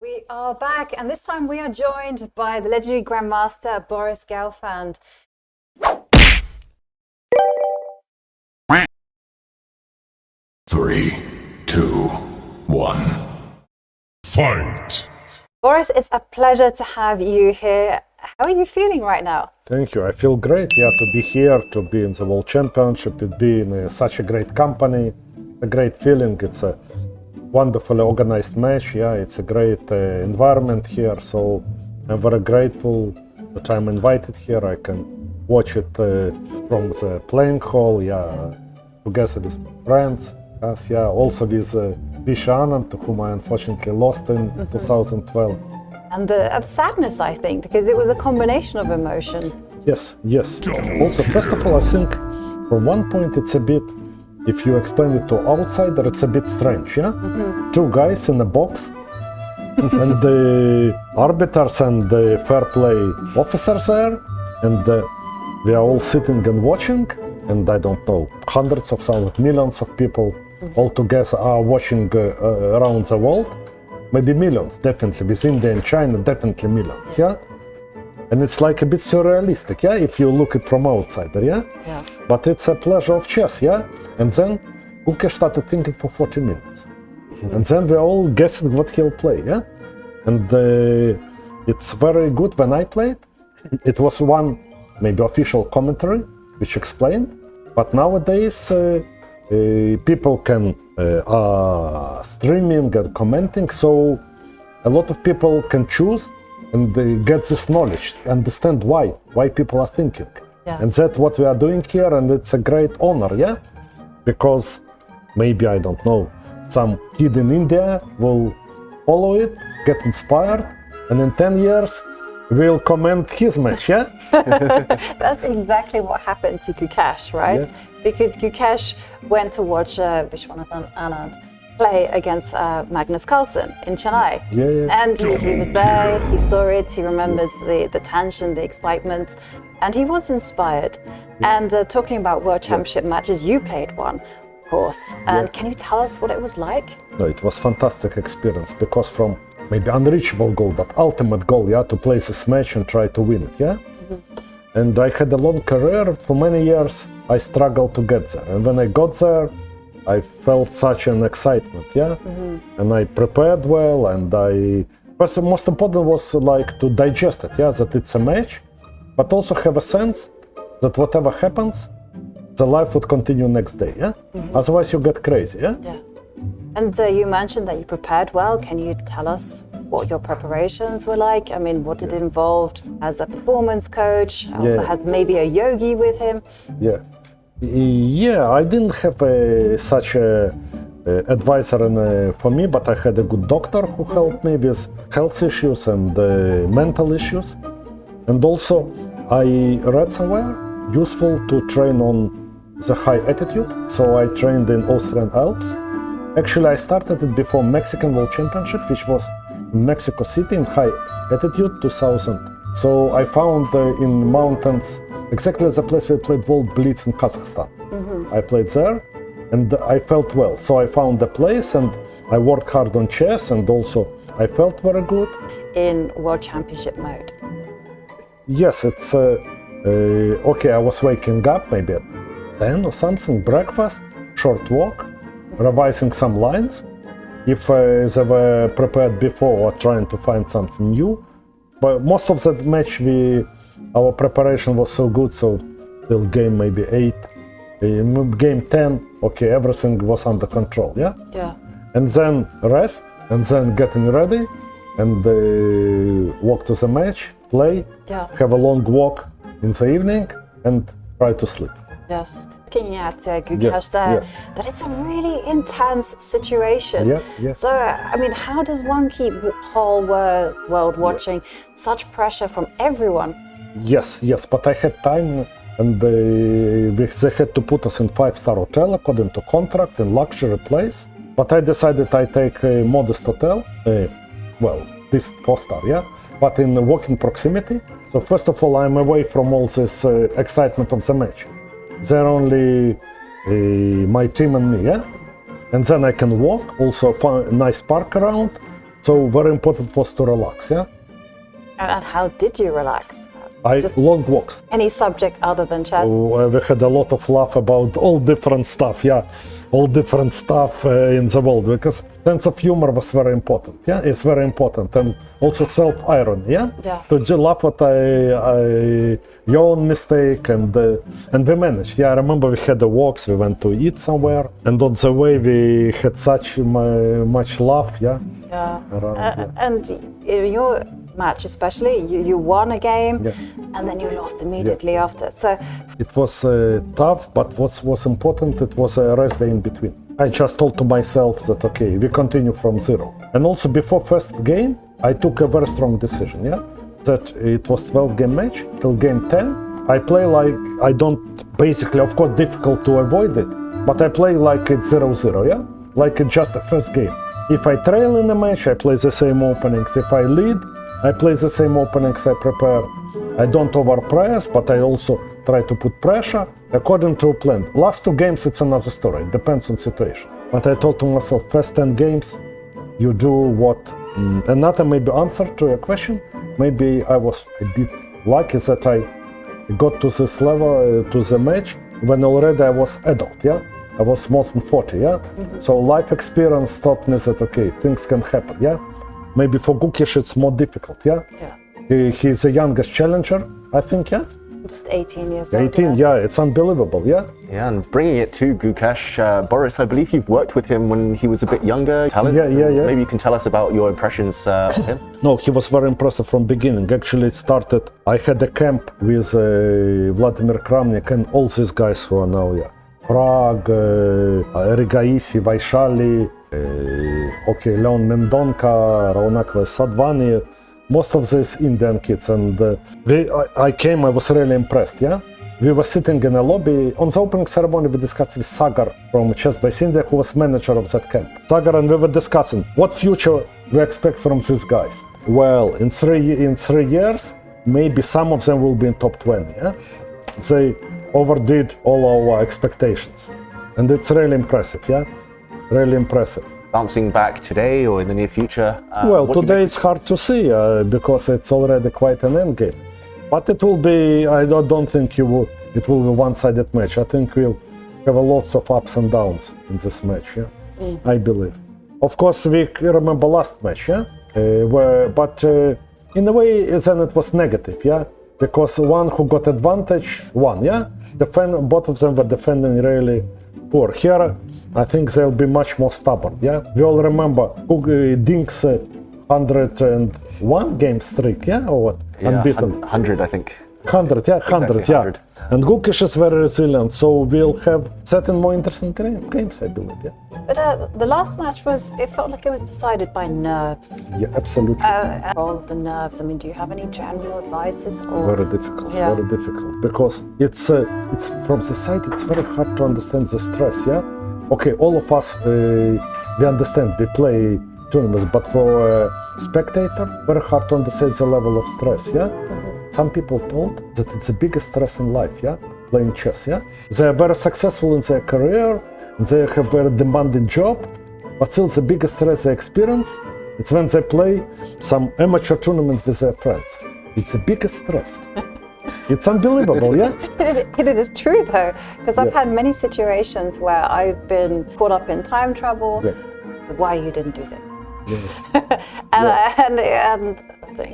We are back, and this time we are joined by the legendary Grandmaster Boris Gelfand. Three, two, one. Fight! Boris, it's a pleasure to have you here. How are you feeling right now? Thank you. I feel great, to be here, to be in the World Championship, to be in such a great company. A great feeling. It's a wonderfully organized match. It's a great environment here. So I'm very grateful that I'm invited here. I can watch it from the playing hall. Together with friends. Also with Visha Anand, to whom I unfortunately lost in 2012. And the sadness, I think, because it was a combination of emotion. Yes. Also, first of all, I think from one point it's a bit, if you explain it to outsider, it's a bit strange, Two guys in a box, and the arbiters and the fair play officers there, and we are all sitting and watching, and I don't know, hundreds of thousands, millions of people all together are watching around the world. Maybe millions, definitely, with India and China, definitely millions, And it's like a bit surrealistic, if you look it from outsider, But it's a pleasure of chess, And then Gukesh started thinking for 40 minutes. And then we're all guessing what he'll play, And it's very good when I played. It was one, maybe official commentary, which explained. But nowadays, people can streaming and commenting, so a lot of people can choose and they get this knowledge, understand why people are thinking. And that's what we are doing here, and it's a great honor, because maybe, I don't know, some kid in India will follow it, get inspired, and in 10 years will comment his match, That's exactly what happened to Gukesh, right? Because Gukesh went to watch Vishwanathan Anand play against Magnus Carlsen in Chennai. And he was there, he saw it, he remembers the tension, the excitement, and he was inspired. And talking about World Championship matches, you played one, of course. And can you tell us what it was like? No, it was fantastic experience, because from maybe unreachable goal, but ultimate goal, to play this match and try to win it, And I had a long career. For many years, I struggled to get there. And when I got there, I felt such an excitement, And I prepared well, and first, the most important was like to digest it, that it's a match, but also have a sense that whatever happens, the life would continue next day, Otherwise you get crazy, And you mentioned that you prepared well. Can you tell us what your preparations were like? I mean, what it involved as a performance coach? Also had maybe a yogi with him? I didn't have such a advisor for me, but I had a good doctor who helped me with health issues and mental issues. And also, I read somewhere, useful to train on the high altitude. So I trained in Austrian Alps. Actually, I started it before Mexican World Championship, which was in Mexico City in high altitude, 2000. So I found in mountains exactly the place where I played World Blitz in Kazakhstan. I played there, and I felt well. So I found the place, and I worked hard on chess, and also I felt very good. In World Championship mode? Yes, it's okay. I was waking up maybe at 10 or something, breakfast, short walk, revising some lines. If they were prepared before or trying to find something new. But most of the match, our preparation was so good, so till game maybe 8, game 10, okay, everything was under control, And then rest, and then getting ready, and walk to the match, play, have a long walk in the evening, and try to sleep. Yes. Looking at Gukesh there, that is a really intense situation. So, I mean, how does one keep the whole world watching such pressure from everyone? Yes, but I had time, and they had to put us in 5-star hotel according to contract, in luxury place. But I decided I take a modest hotel, this 4-star, but in walking proximity. So first of all, I'm away from all this excitement of the match. They're only my team and me, And then I can walk, also find a nice park around, So very important was to relax, yeah? And how did you relax? Long walks. Any subject other than chess? We had a lot of laugh about all different stuff, yeah? All different stuff in the world, because sense of humor was very important, yeah? It's very important, and also self-irony, yeah? To laugh at your own mistake, and we managed, yeah? I remember we had the walks, we went to eat somewhere, and on the way we had such much laugh, yeah? And your match especially, you won a game, and then you lost immediately after. So it was tough, but what was important, it was a rest day in between. I just told to myself that okay, we continue from zero. And also before first game, I took a very strong decision, yeah, that it was 12-game match till game 10. I play like I don't, basically, of course, difficult to avoid it, but I play like it's 0-0, yeah, like it's just the first game. If I trail in the match, I play the same openings. If I lead, I play the same openings I prepare. I don't overpress, but I also try to put pressure according to plan. Last 2 games, it's another story. It depends on situation. But I told to myself, first 10 games, you do what. Another maybe answer to your question, maybe I was a bit lucky that I got to this level, to the match, when already I was adult, yeah? I was more than 40, yeah? So life experience taught me that, okay, things can happen, yeah? Maybe for Gukesh it's more difficult, yeah? He's the youngest challenger, I think, yeah? Just 18 years old. 18, yeah, it's unbelievable, yeah? Yeah, and bringing it to Gukesh, Boris, I believe you've worked with him when he was a bit younger. Yeah. Maybe you can tell us about your impressions of him. No, he was very impressive from beginning. Actually, it started, I had a camp with Vladimir Kramnik and all these guys who are now, yeah. Prague, Rigaisi, Vaishali, Leon Mendonka, Raunak Sadvani, most of these Indian kids, and I came, I was really impressed, yeah? We were sitting in a lobby, on the opening ceremony we discussed with Sagar from Chess Base India, who was manager of that camp. Sagar and we were discussing what future we expect from these guys. Well, in three years, maybe some of them will be in top 20, yeah? They overdid all our expectations, and it's really impressive, yeah? Really impressive. Bouncing back today or in the near future? Well, today it's hard to see because it's already quite an end game. But it will be, I don't think it will be one-sided match. I think we'll have lots of ups and downs in this match, yeah? I believe. Of course, we remember last match, yeah? But in a way, then it was negative, yeah? Because one who got advantage won, yeah? Both of them were defending really poor. Here, I think they'll be much more stubborn, yeah? We all remember Dink's 101 game streak, yeah? Or what? Yeah, unbeaten. 100, I think. 100, yeah, 100, exactly, yeah. 100. And Gukesh is very resilient, so we'll have certain more interesting games, I believe, yeah? But the last match it felt like it was decided by nerves. Yeah, absolutely. All of the nerves, I mean, do you have any general advices? Very difficult, very difficult. Because it's from the side, it's very hard to understand the stress, yeah? Okay, all of us, we understand, we play tournaments, but for a spectator, very hard to understand the level of stress, yeah? Some people told that it's the biggest stress in life, yeah? Playing chess, yeah? They are very successful in their career, and they have a very demanding job, but still the biggest stress they experience, it's when they play some amateur tournaments with their friends. It's the biggest stress. It's unbelievable, yeah? It is true though, because I've had many situations where I've been caught up in time travel. Why you didn't do this? And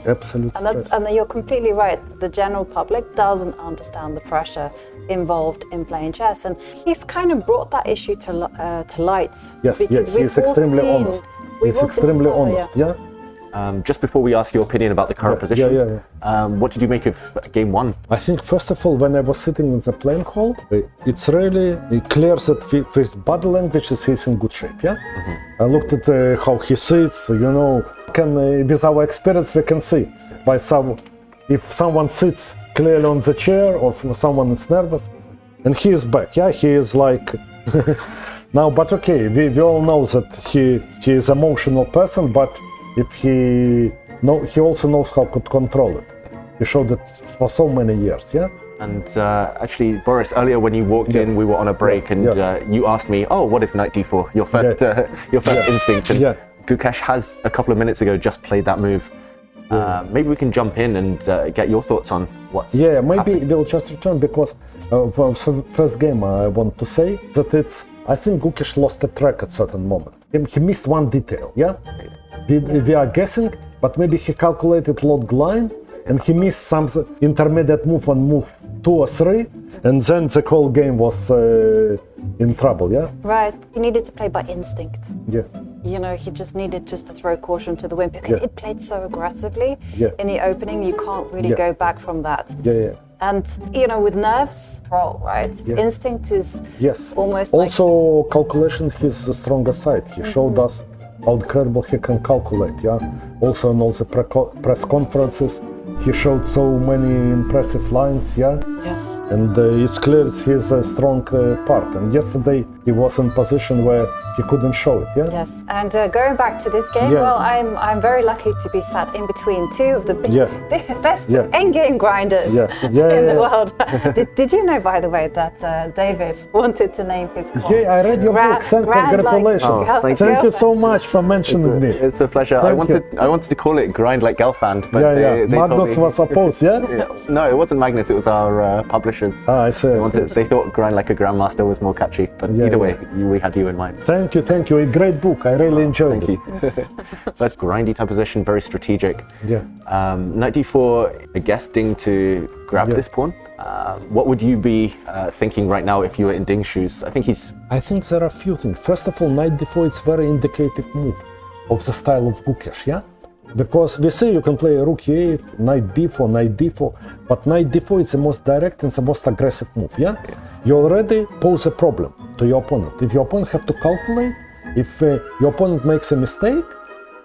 absolute stress. And you're completely right. The general public doesn't understand the pressure involved in playing chess, and he's kind of brought that issue to light. Yes, he's extremely honest. He's extremely honest, yeah? Just before we ask your opinion about the current position, what did you make of game 1? I think first of all, when I was sitting in the playing hall, it's really clear that his body language he's in good shape, yeah? I looked at how he sits, you know, with our experience we can see if someone sits clearly on the chair or if someone is nervous, and he is back, yeah? He is like now, but okay, we all know that he is an emotional person, but if he also knows how to control it. He showed it for so many years, yeah? And actually, Boris, earlier when you walked in, we were on a break, and you asked me, "Oh, what if knight d4?" Your first instinct. And Gukesh has a couple of minutes ago just played that move. Maybe we can jump in and get your thoughts on what's maybe happening. we'll just return because for first game I want to say that I think Gukesh lost a track at certain moment. He missed one detail, we are guessing, but maybe he calculated log line and he missed some intermediate move on move 2 or 3, and then the whole game was in trouble, Right. He needed to play by instinct. Yeah. You know, he just needed just to throw caution to the wind because it played so aggressively in the opening. You can't really go back from that. Yeah. And, you know, with nerves, right? Instinct is almost also calculation is his stronger side. He showed us how incredible he can calculate, Also in all the press conferences, he showed so many impressive lines, And it's clear he's a strong part. And yesterday he was in position where he couldn't show it, Yes. And going back to this game, well, I'm very lucky to be sat in between two of the best endgame grinders in the world. Did you know, by the way, that David wanted to name his course? Yeah, I read your book. Congratulations. Thank you so much for mentioning me. It's a pleasure. I wanted to call it Grind Like Gelfand, but they Magnus was opposed, No, it wasn't Magnus. It was our publishers. I see. They thought Grind Like a Grandmaster was more catchy, but either way, we had you in mind. Thank you. A great book. I really enjoyed it. Thank you. But grindy type position, very strategic. Knight d4, I guess Ding to grab this pawn. What would you be thinking right now if you were in Ding's shoes? I think there are a few things. First of all, Knight d4 is very indicative move of the style of Gukesh, Because we say you can play Rook e8, Knight b4, Knight d4, but Knight d4 is the most direct and the most aggressive move, You already pose a problem to your opponent. If your opponent have to calculate, if your opponent makes a mistake,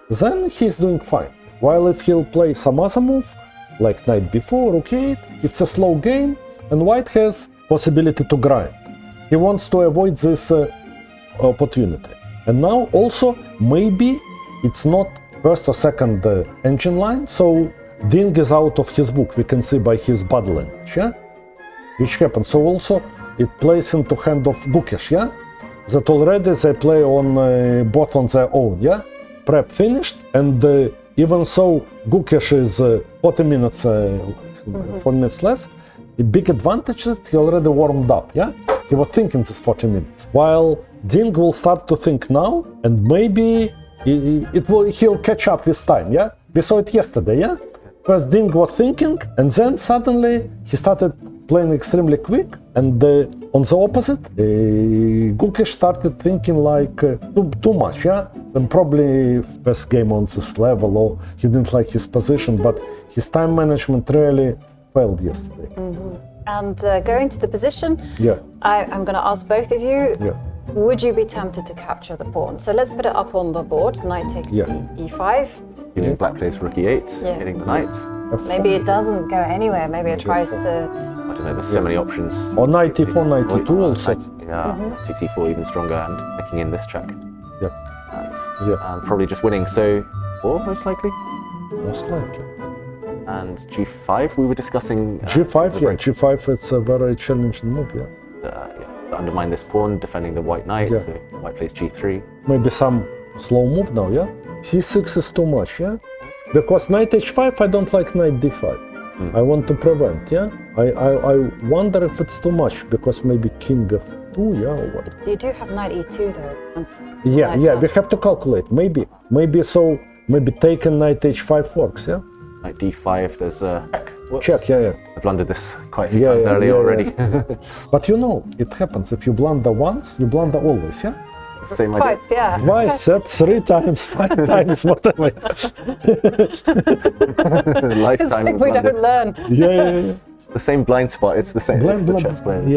then he's doing fine. While if he'll play some other move, like Knight b4, Rook e8, it's a slow game, and White has possibility to grind. He wants to avoid this opportunity. And now also, maybe it's not first or second engine line, so Ding is out of his book, we can see by his body language, which happens. So also it plays into hand of Gukesh, that already they play on both on their own, Prep finished, and even so Gukesh is 40 minutes, 4 minutes less, the big advantage is he already warmed up, He was thinking this 40 minutes. While Ding will start to think now, and maybe he'll catch up with time, We saw it yesterday, First Ding was thinking, and then suddenly he started playing extremely quick, and on the opposite, Gukesh started thinking like too much, And probably best game on this level, or he didn't like his position, but his time management really failed yesterday. And going to the position, I'm going to ask both of you, would you be tempted to capture the pawn? So let's put it up on the board. Knight takes e5. Black plays Rook e8, hitting the knight. Maybe it doesn't go anywhere. Maybe it tries to... I don't know, there's so many options. Or Knight e4, Knight e2 also. Knight takes e4 even stronger and nicking in this check. And probably just winning. So 4 most likely? Most likely. And g5 we were discussing. G5, G5 it's a very challenging move, Undermine this pawn, defending the white knight. So white plays g3. Maybe some slow move now, c6 is too much, Because Knight h5, I don't like Knight d5. I want to prevent, I wonder if it's too much, because maybe King f2, or what? You do have Knight e2 though. We have to calculate. Maybe taking Knight h5 works, Knight d5, there's a check. I blundered this quite a few times earlier already. But it happens. If you blunder once, you blunder always, Same Twice, idea. Twice, 3 times, 5 times, whatever. Lifetime of we blunder. don't learn. The same blind spot, it's the same for chess players.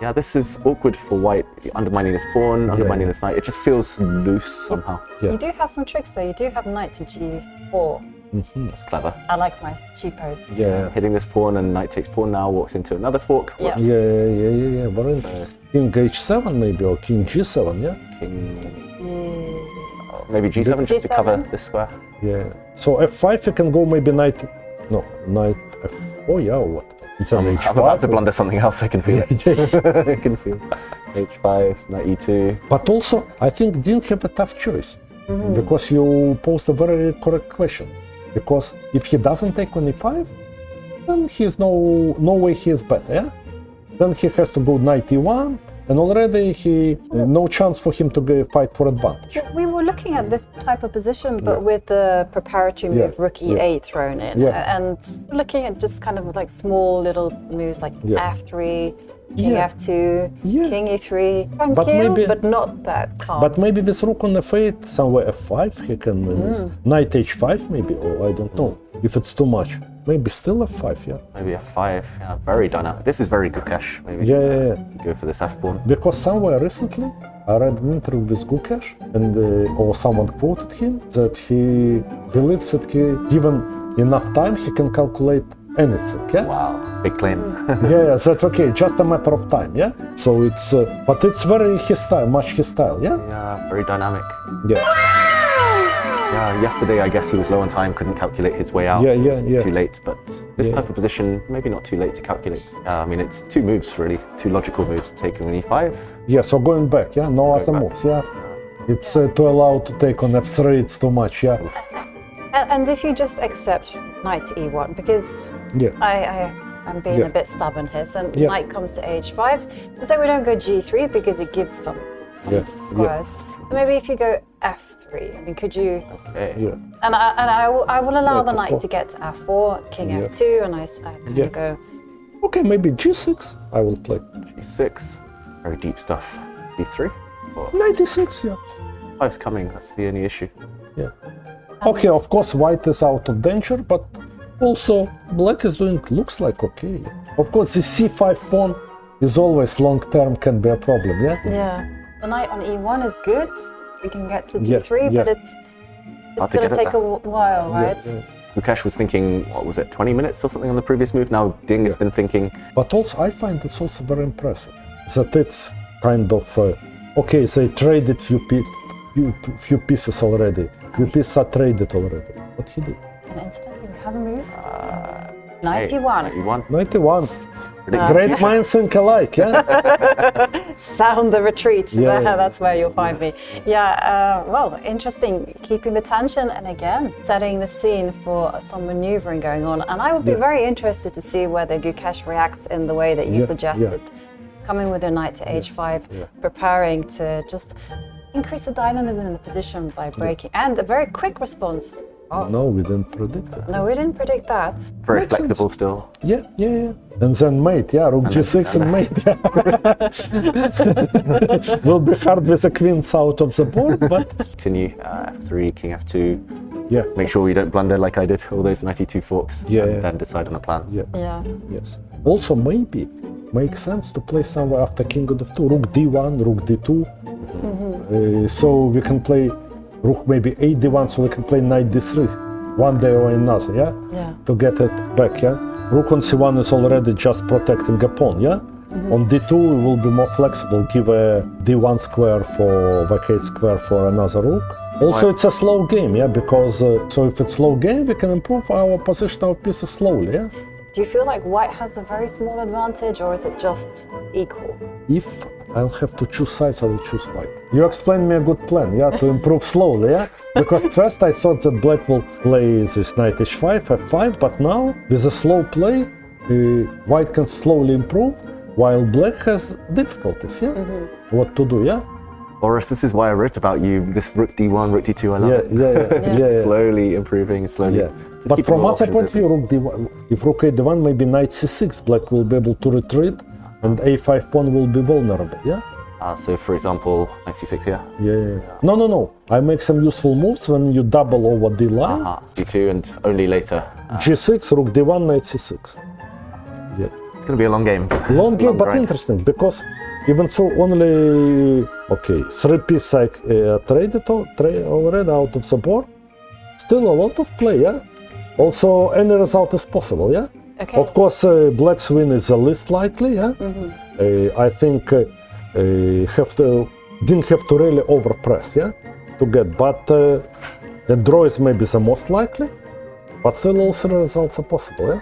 Yeah, this is awkward for white, undermining this pawn, undermining this knight. It just feels loose somehow. You do have some tricks though. You do have knight to g4. That's clever. I like my cheapos. Hitting this pawn, and knight takes pawn now, walks into another fork. Very interesting. King h7 maybe, or king g7, maybe g7 just to cover this square. So f5 you can go maybe knight f4, or what? It's an h5. I'm about to blunder something else, I can feel it. I can feel it. h5, knight e2. But also, I think didn't have a tough choice. Because you posed a very correct question. Because if he doesn't take on e5, then he's no way he is better, yeah? Then he has to go knight e1, and already no chance for him to fight for advantage. We were looking at this type of position, but with the preparatory move rook e8 thrown in, and looking at just kind of like small little moves like f3, king f2, king e3, tranquil, but not that calm. But maybe with rook on f8, somewhere f5, he can knight h5 maybe, or I don't know, if it's too much. Maybe still f5, yeah. Maybe f5, yeah, very dynamic. This is very Gukesh, maybe. Yeah. Go for this f-pawn. Because somewhere recently, I read an interview with Gukesh, and or someone quoted him that he believes that given enough time, he can calculate anything, yeah? Wow, big claim. Yeah, that's okay, just a matter of time, yeah? So it's, but it's very his style, much his style, yeah? Yeah, very dynamic. Yeah. Yeah, yesterday I guess he was low on time, couldn't calculate his way out. Too late, but this type of position, maybe not too late to calculate. I mean, it's two moves really, two logical moves, taking on e5. Yeah, so going back, yeah, no other moves, yeah. It's too allowed to take on f3, it's too much, yeah. And if you just accept knight to e1, because I'm being a bit stubborn here, so knight comes to h5, so say we don't go g3 because it gives some squares. So maybe if you go f3, I mean, could you? Okay. And I will allow the knight to get to f4, king f2, and I can go. Okay, maybe g6. I will play g6. Very deep stuff. d3. Knight d6. Yeah. 5's coming. That's the only issue. Yeah. Okay. Of course, white is out of danger, but also black is doing looks like okay. Of course, the c5 pawn is always long term can be a problem. Yeah. Yeah. The knight on e1 is good. We can get to d3, but it's going to take a while, right? Gukesh was thinking, what was it, 20 minutes or something on the previous move? Now Ding has been thinking. But also, I find it's also very impressive that it's kind of okay. They traded few pieces already. Few pieces are traded already. What he did? And instantly we have a move. 91. 91. Great minds think alike, yeah? Sound the retreat. That's where you'll find me. Yeah, well, interesting. Keeping the tension and again, setting the scene for some maneuvering going on. And I would be very interested to see whether Gukesh reacts in the way that you suggested. Coming with a knight to h5, preparing to just increase the dynamism in the position by breaking. And a very quick response. Oh. No, we didn't predict it. No, we didn't predict that. Very flexible still. Yeah. And then mate, rook g6 and mate. Will be hard with the queens out of the board, but... Continue, f3, king f2. Yeah. Make sure we don't blunder like I did, all those 92 forks. And then decide on a plan. Yes. Also, maybe makes sense to play somewhere after king on f2, rook d1, rook d2. So we can play rook maybe a1, so we can play knight d3 one day or another, to get it back, Rook on c1 is already just protecting a pawn, On d2 we will be more flexible, give a d1 square for vacate square for another rook. Also it's a slow game, because so if it's slow game we can improve our position of pieces slowly, Do you feel like white has a very small advantage, or is it just equal? If I'll have to choose sides, I will choose white. You explained me a good plan, to improve slowly, Because first I thought that black will play this knight h5, f5, but now with a slow play, white can slowly improve, while black has difficulties, What to do, Boris, this is why I wrote about you, this rook d1, rook d2, I love it. Slowly improving, slowly. But from other point of view, rook d1, if rook a1, maybe knight c6, black will be able to retreat, and a5 pawn will be vulnerable, So for example, knight c6 here? No. I make some useful moves when you double over the line. d2 and only later. g6, rook d1, knight c6. It's going to be a long game. Long game, but interesting, because even so only, 3 pieces I traded already out of the board. Still a lot of play, Also, any result is possible, Okay. Of course, black's win is the least likely, I think didn't have to really overpress, to get, but the draw is maybe the most likely, but still also the results are possible,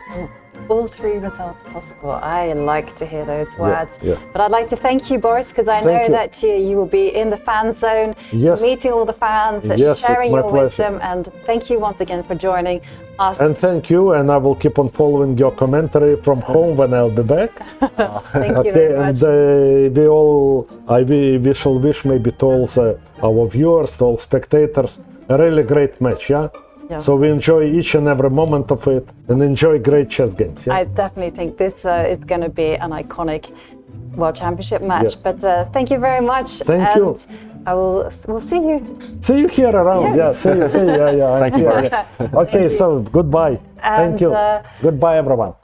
all 3 results possible. I like to hear those words. Yeah. But I'd like to thank you, Boris, because I know that you will be in the fan zone, meeting all the fans, sharing your wisdom, and thank you once again for joining us. And thank you, and I will keep on following your commentary from home when I'll be back. Thank you very much. And we shall wish maybe to all our viewers, to all spectators, a really great match, yeah? So we enjoy each and every moment of it and enjoy great chess games. Yeah? I definitely think this is going to be an iconic World Championship match. But thank you very much. Thank you. We'll see you. See you here around. Yeah, see you. Thank you, Boris. Okay, so goodbye. Thank you. Goodbye, everyone.